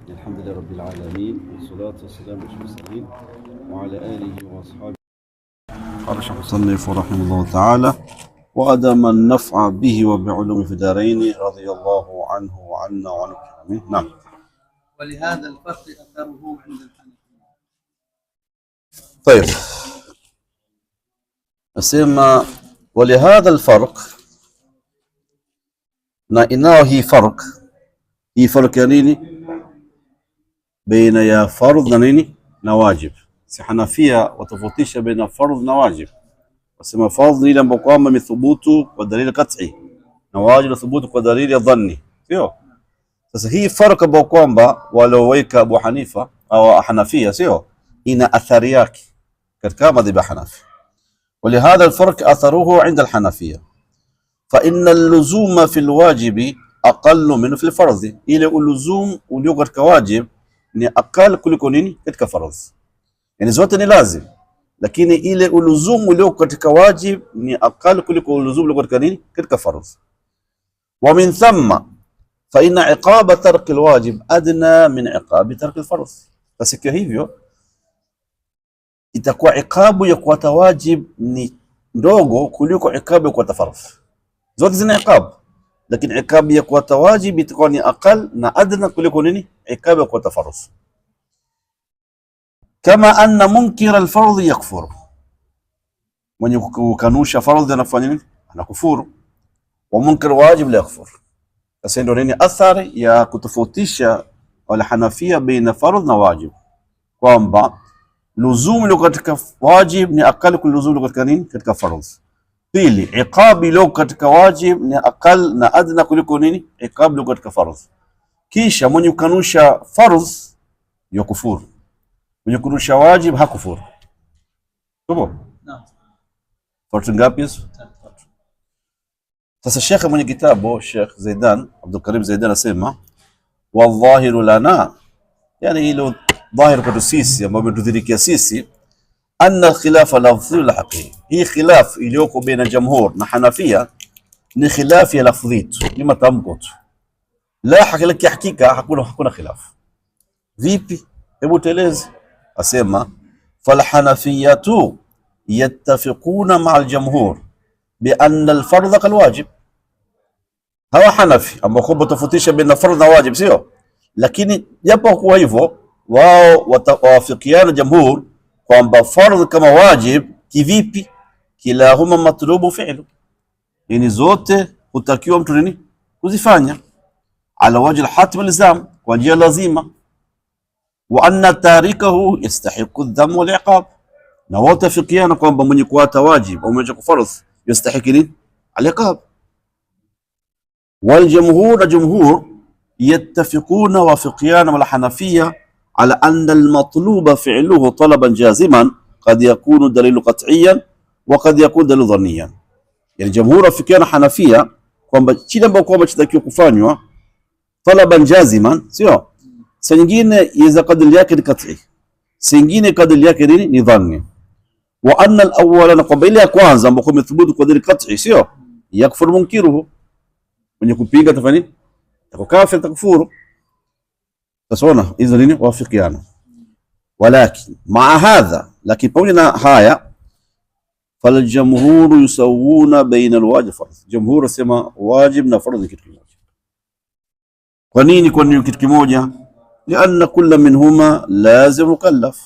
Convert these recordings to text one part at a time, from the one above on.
الحمد لله رب العالمين والصلاة والسلام على المرسلين وعلى آله وأصحابه. قال الشيخ المصنف رحمه الله تعالى: وأدام النفع به وبعلوم في دارين رضي الله عنه وعنا وعنه. نعم. ولهذا الفرق أثره عند الحنفية. طيب، أسمى ولهذا الفرق إنه هي فرق يعني baina ya fardh na nini na wajib. Si Hanafia watofautisha baina fardh na wajib, wasema fardh ile ambayo kwamba imethubutu kwa dalili kat'i na wajib imethubutu kwa dalili ya dhanni, sio? Sasa hii farq ambayo kwamba walioweka Abu Hanifa au Hanafia, sio, ina athari yake katika madhhabi ya Hanafi. ولهذا الفرق أثره عند الحنفية فإن اللزوم في الواجب أقل منه في الفرض. إلى اللزوم ulio katika wajib ni akal kuliko nini katika faradhi. Yani zote ni lazim, lakini ile uluzumu ulio katika wajib ni akal kuliko uluzumu ulio katika nini katika faradhi. Wa min thumma fa inna iqaba tark alwajib adna min iqabi tark alfardh. Basi kwa hivyo itakuwa iqabu ya kuata wajib ni ndogo kuliko iqabu ya kuata fardh. Zote zina iqab, lakini iqabu ya kuata wajib itakuwa ni aqal na adna kuliko nini iqabu ya kuata fardh. Kama anna munkira alfardh yakfur, mwenye kukanusha fardh anafanya nini? Anakufuru. Wa munkir wajib la yakfur. Sasa ndio nini athari ya kutofautisha wala Hanafia baina fardh na wajib, kwamba luzum ilo katika wajib ni akal kuliko luzum ilo katika nini katika fardh. Pili, iqab ilo katika wajib ni akal na adna kuliko nini iqab ilo katika fardh. Kisha mwenye kukanusha fardh yakufuru, mwenye kukanusha wajib hakufuru. Tupo? Naam. Farq ngapi hizo? Sasa Sheikh mwenye kitabu Sheikh Zaidan Abdul Karim Zaidan asema wadhahiru lana, yani hilo dhahir kwa sisi ambao umetudhirikia sisi, anna khilafa lafdhi la haqiqi. Hii khilaf iliyoko baina jamhur na Hanafia ni khilaf ya lafdhi tu, ni matamko tu, la hakika hakuna khilaf. Vipi? Hebu tueleze. Asema fal hanafiyatu yattafiquna ma'a al-jamhur bi anna al-fardh kal wajib. Hawa Hanafi ambao kwa tofautisha baina fardh na wajib, sio? Lakini japo kwa hivyo wao watawafikiana jamhur kwamba fardh kama wajib. Kivipi? Kilahuma matlubu fi'lu, yani zote hutakiwa mtu nini kuzifanya ala wajhi al-hatm al-ilzam, kwa njia lazima. Wa anna tarikahu yastahiqu adh-dhamm wal-iqab, na wote fikiana kwamba mwenye kuata wajib au mwenye kufardh yastahiqu nini al-iqab. Wal jumhur yattafiquna wa fiqiyana wal hanafiyya على أن المطلوب فعله طلبا جازما قد يكون دليل قطعيا وقد يكون دليل ظنيا. يعني جمهور فقهاء حنفية kwamba kile ambacho kwamba kitakiwa kufanywa talaban jaziman, sio saa nyingine iza kadri yake ni qat'i, saa nyingine kadri yake ni dhanni. Wa anna al-awwala, na kwamba ile ya kwanza ambayo imethubutu kwa dalili qat'i, sio yakfur munkiruhu, mwenye kupinga tafani takukafir takufuru. Tasona hizo nini wafikiana. Walakin maa hadha, lakini pamoja na haya, fal jamhur yusawuna baina alwajib fardh. Jamhur wasema wajib na fardh kitu kimoja. Kwa nini? Kwa nini kitu kimoja? Lianna kulla minhuma lazim mukallaf,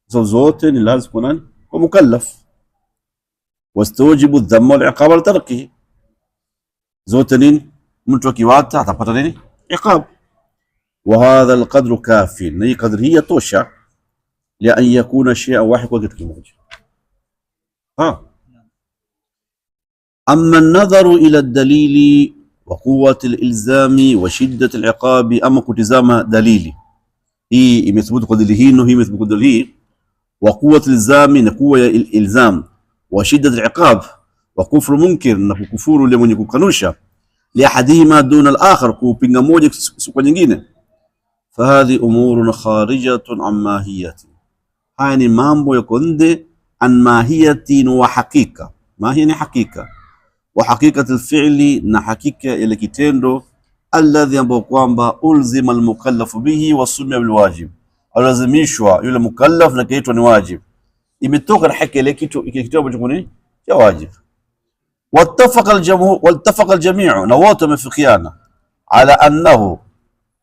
zote ni lazim kwa nani? Kwa mukallaf. Wastajibu dhamma wal iqab al tarki, zote nini mtu akiwata atapata nini iqab. وهذا القدر كاف، ني قدر هي توشا لأن يكون شيئا واحد وقت كموجة. أما النظر إلى الدليل وقوة الإلزام وشدة العقاب، أما كتزام دليلي هي مثبوت قدره إنه هي مثبوت قدره، وقوة الإلزام نقوة الإلزام، وشدة العقاب وكفر منكر نكفور لمن يكون كنوشا لأحدهما دون الآخر كوبينغ موجة سوى nyingine. فهذه أمور خارجة عن ماهية، هاي mambo yako nje an mahiyatin wa hakika. Mahia ni hakika, wa hakika alfi'li, na hakika ile kitendo alladhi ambao kwamba ulzima almukallafu bihi wa sumia bilwajib, alazimishwa yule mukallaf na kiitwa ni wajib, imetoka na haki ile kitu ambacho ni cha wajib. wattafaqa aljami'u, na wote wamefikiana ala annahu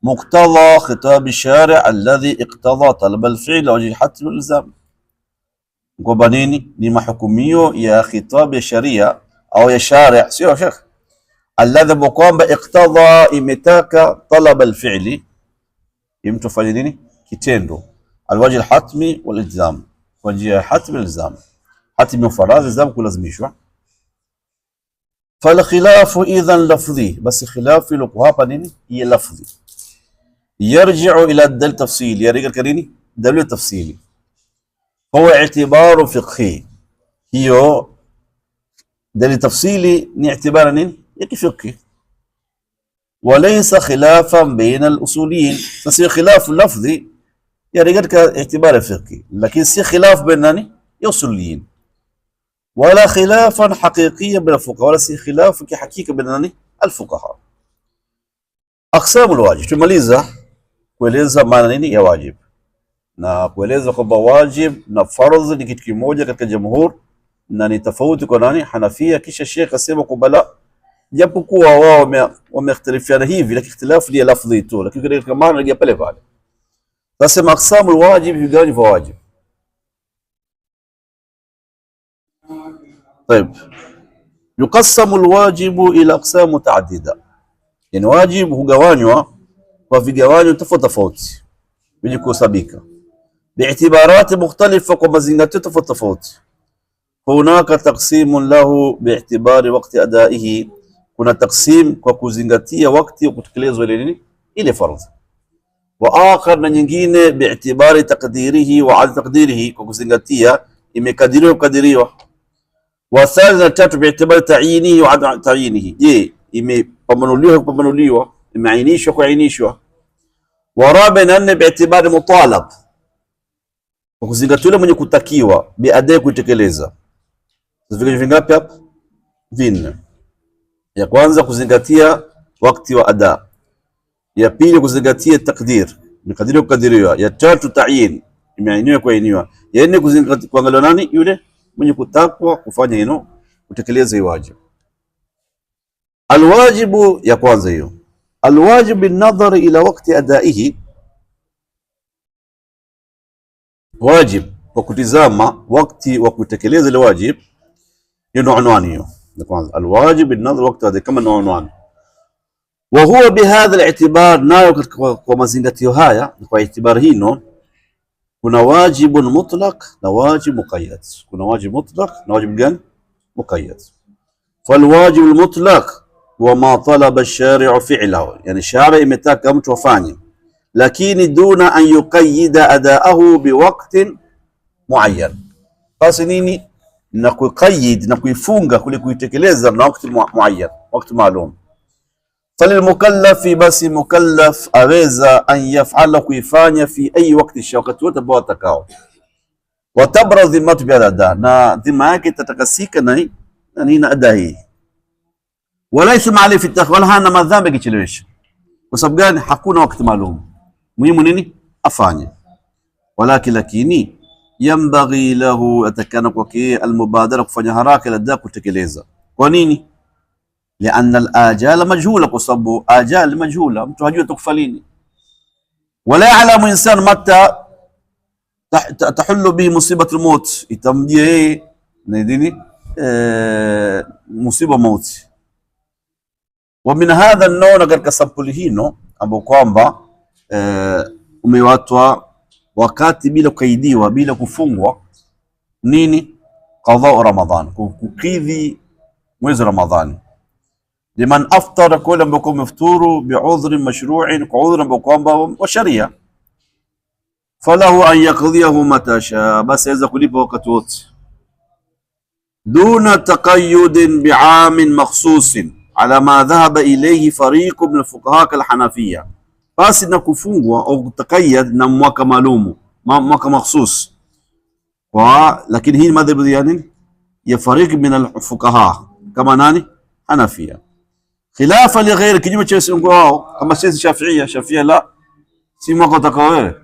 muqtada khitab ash-shari' alladhi iqtada talab al-fi'l wa al-hatm al-ilzam, kwamba nini ni mahukumio ya khitab ya sharia au ya shari', sio shekh, alladhi kwamba iqtada imetaka talab al-fi'li, mtu fanye nini kitendo, alwajh al-hatmi wal-ilzam, kwa njia ya hatmi al-ilzam, hatmi faradhi ilzam kulazimishwa. فالخلاف إذا لفظي، بس خلاف لقوها نيني هي لفظي، يرجع إلى الدليل التفصيلي، يا رجال كريني دليل تفصيلي، هو اعتبار فقهي، هي دليل تفصيلي نعتبر نين يكي فقهي، وليس خلافا بين الأصوليين، فسي خلاف لفظي يا رجال كاعتبار فقهي، لكن سي خلاف بينني يصوليين، ولا خلافا حقيقيا بين الفقهاء، ولا سي خلاف كحقيقة بين الفقهاء. أقسام الواجب، tumaliza kueleza maana nini ya wajib na kueleza kwamba wajib na fardh ni kitu kimoja katika jamhur na ni tofauti kwa nani Hanafia. Kisha Sheikh asema kwamba la, japokuwa wao wamekhtalifiana hivi, lakini ikhtilafu ni lafdhi tu, lakini katika maana rejea pale pale. Sasa aqsamu alwajib, vigawanyo vya wajib. طيب يقسم الواجب الى اقسام متعدده، yani wajib hugawanywa kwa vigawanyo tofauti tofauti ili kuhesabika, bi'tibarati mukhtalifa, kwa mazingatio tofauti tofauti. Hunaka taqsimun lahu bi'tibari waqti adaihi, kuna taqsim kwa kuzingatia wakati wa kutekelezwa ile nini ile fardh. Wa akhar, na nyingine bi'tibari taqdirihi wa ad taqdirihi, kwa kuzingatia imekadiriwa kukadiriwa. Wathalith, na tatu bi'tibari ta'yinihi wa ad ta'yinihi, je imepambanuliwa kupambanuliwa, imeainishwa kuainishwa. Wa rabi, na nne bi'tibari mutalab, kwa kuzingatia yule mwenye kutakiwa biadai kuitekeleza. Vigawanyo vingapi hapa? Vinne. Ya kwanza kuzingatia wakati wa ada, ya pili kuzingatia takdir, imekadiriwa kukadiriwa, ya tatu ta'yin, imeainiwa kuainiwa, ya nne kuzingatia kuangalia nani yule mwenye kutakwa kufanya hilo kutekeleza hiyo wajibu. Alwajibu ya kwanza hiyo, alwajib binadhari ila waqti adaihi, wajib kwa kutizama wakati wa kutekeleza ile wajib. Hiyo unwani hiyo ya kwanza, alwajib binadhari waqti adaihi, kama unwani. Wa huwa bihadha al-i'tibar, nayo kwa mazingatio haya, kwa i'tibar hino kuna wajibun mutlaq na wajib muqayyad. Kuna wajib mutlaq na wajib gani? Muqayyad. Falwajib almutlaq huwa ma talaba ash-shari'u fi'lahu, yani shari imetaka mtu afanye, lakini duna an yuqayyida adaahu biwaqtin muayyan. Basi nini na kuqayyid na kuifunga kule kuitekeleza na wakati muayyan, wakati maalum. Falilmukallafi, basi mukallaf aweza an yaf'ala, kuifanya fi ayi wakati, wakati wote ambao atakao. Watabra dhimmatu bi ada, na dhima yake tatakasika na nini ada hii. Wala isma alayhi fi ta'khir, wala hana madhambi kichelewesha. Kwa sababu gani? Hakuna wakati maalum, muhimu nini afanye. Lakini yambaghi lahu, atakana kwake almubadara, kufanya haraka ila ada kutekeleza. Kwa nini? لأن الآجال مجهولة، كسبوا آجال مجهولة، mtu hajui atakufa lini. ولا يعلم إنسان متى تحل به مصيبة الموت، itamjia yeye nini musiba mauti. ومن هذا النوع، katika sampuli hino ambao kwamba umewatwa wakati bila kukaidiwa, bila kufungwa, nini qadha Ramadhan, kukidhi mwezi Ramadhani. Liman aftara, kwa yule ambaye mfturu bi'udhrin mashru'in, kwa udhri ambao kwamba wa sharia. Falahu an yaqdiyahu mata shaa, basi aweza kulipa wakati wote, duna taqayyudin bi'amin makhsusin ala ma dhahaba ilayhi fariqun min al-fuqaha kal-Hanafiyya, basi na kufungwa au kutaqayyad na mwaka maalumu, mwaka makhsus. Lakini hii madhhabu ya nini ya fariq min al-fuqaha kama nani Hanafiyya. khilafa li ghairi, kinyume cha usungu wao, kama sisi Shafiia la si mwaka utakao wewe,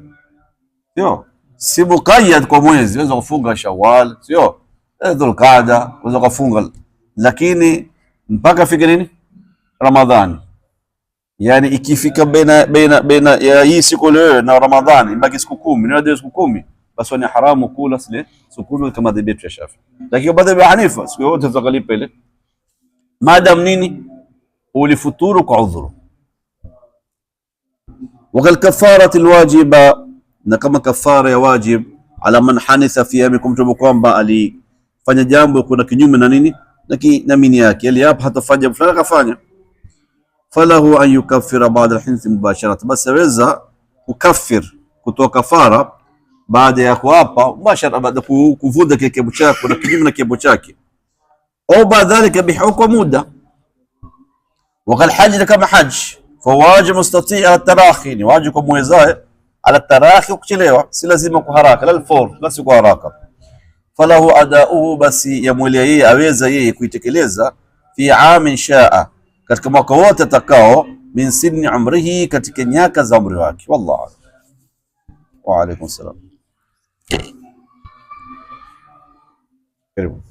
sio si muqayyad kwa mwezi, unaweza kufunga Shawwal, sio Dhulqaada, unaweza kufunga, lakini mpaka fike nini Ramadhani. Yani ikifika baina ya hii siku leo na Ramadhani baki siku 10, ndio siku 10, basi ni haramu kula sile siku 10 kama madhehebu ya Shafi. Lakini madhehebu ya Hanifa siku yote zakalipa ile, madam nini ulifuturu kwa udhuru. Wakal kafarati alwajiba, na kama kafara ya wajib ala man hanitha fi yamikum, mtu kwamba alifanya jambo kuna kinyume na nini na mini yake, ili hapa hatafanya fulani kafanya, falahu an yukaffira ba'da al-hinth mubasharatan, basi aweza kukaffir kutoa kafara baada ya kuapa mubashara, baada kuvunda kiapo chake na kinyume na kiapo chake, au baada dhalika bihukm muda. Wakal hajj, kama hajj fa wajib mustati' ala tarahi, ni wajib kwa muwezae ala tarahi, kuchelewa, si lazima kwa haraka, la alfawr, la si kwa haraka. Falahu adauhu, basi yamwelea yeye, aweza yeye kuitekeleza, fi amin shaa, katika mwaka wote atakao, min sinni umrihi, katika nyaka za umri wake. Wallahu wa alaykum salam. Karibu.